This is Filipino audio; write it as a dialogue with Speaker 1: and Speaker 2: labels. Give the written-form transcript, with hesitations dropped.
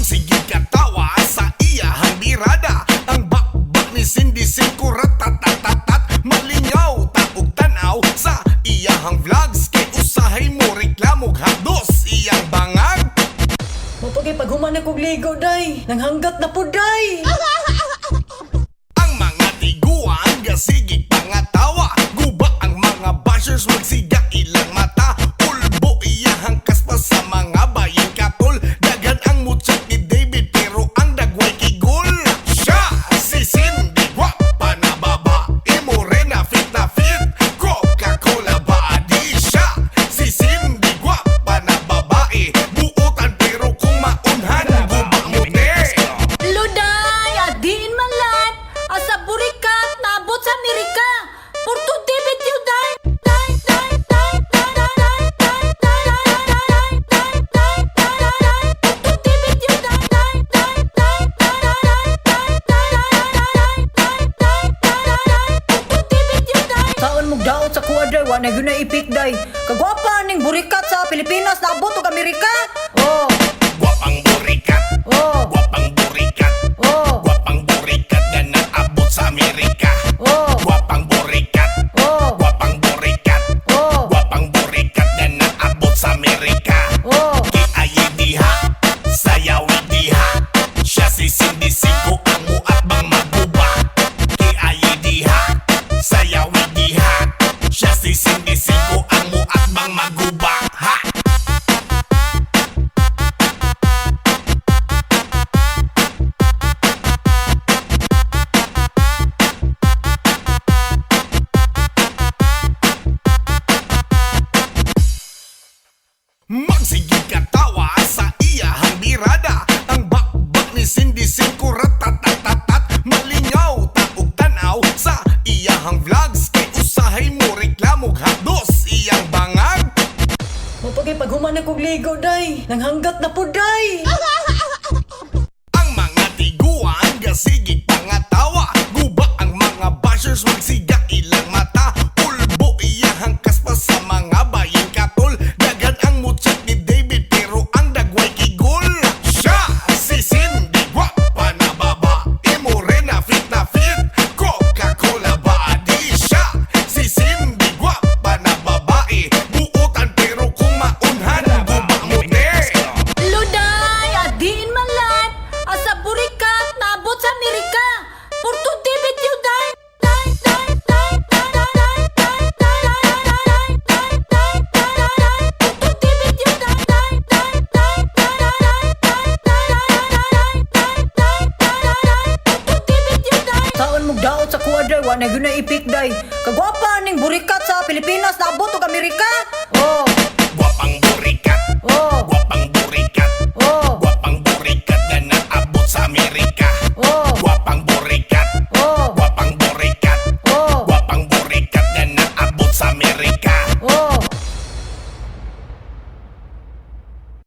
Speaker 1: Sige katawa sa iyahang birada. Ang bakbak ni Cindy Cinco ratatatatat. Malingaw taog tanaw sa iyahang vlogs. Kay usahay mo reklamog hados iyang bangag.
Speaker 2: Mapagay paghuman na kog ligo, day. Nanghanggat na po, day.
Speaker 1: Ang mga tiguan gasigig pangatawa. Guba ang mga bashers magsiga ilang mata. Ulbo iyahang kaspa sa mga bayin katol. Dagan ang mutsak ni David pero ang dagway kigol. Siya si Cindy, gwapa na babae, morena fit na fit, Coca-Cola body. Siya si Cindy, gwapa na babae, buotan pero kung maunhan guba mo te.
Speaker 3: Luday, adin malat, asa burikat, naabot sa Amerika. Porto debit you day.
Speaker 2: Taon mong daot sa kuwa, day. Wa na yun na ipik, day. Kagwapa ning burikat sa Pilipinas na abot og Amerika. Oh,
Speaker 1: Gwapang burikat,
Speaker 2: oh,
Speaker 1: gwapang burikat,
Speaker 2: oh,
Speaker 1: gwapang burikat na naabot sa Amerika.
Speaker 2: oh,
Speaker 1: Gwapang burikat,
Speaker 2: oh,
Speaker 1: gwapang burikat,
Speaker 2: oh,
Speaker 1: gwapang burikat na naabot sa Amerika.
Speaker 2: oh.
Speaker 1: Kiayi diha, sayawi diha, siya si Cindy Cinco ang muat bang maguba. Kiayi diha, sayawi diha, siya si Cindy Cinco ang muat bang maguba. Ha! Magsigig katawa sa iyahang birada. Ang bakbak ni Cindy Cinco ratatatatat. Malingaw taog tanaw sa iyahang vlogs. Kay usahay mo reklamog hados iyang bangag.
Speaker 2: Mapagay paghuman na kog ligo, day. Nanghanggat na po, day.
Speaker 1: Ang mga tiguan gasigig pangatawa. Guba ang mga bashers magsiga ilang mata. Ulbo iyahang kaspa sa mga bayin katol. Dagan ang mutsak ni David pero ang dagway kigol. Siya si Cindy, gwapa na babae, morena fit na fit, Coca-Cola body. Siya si Cindy, gwapa na babae, buotan pero kung maunhan guba mo te.
Speaker 3: Luday, adin malat, asa burikat, naabot sa Amerika. Porto debit you day.
Speaker 2: Taon mong daot sa kuwa, day. Wa na yun na ipik, day. Kagwapa ning burikat sa Pilipinas na abot og Amerika. Oh,
Speaker 1: Gwapang burikat,
Speaker 2: oh,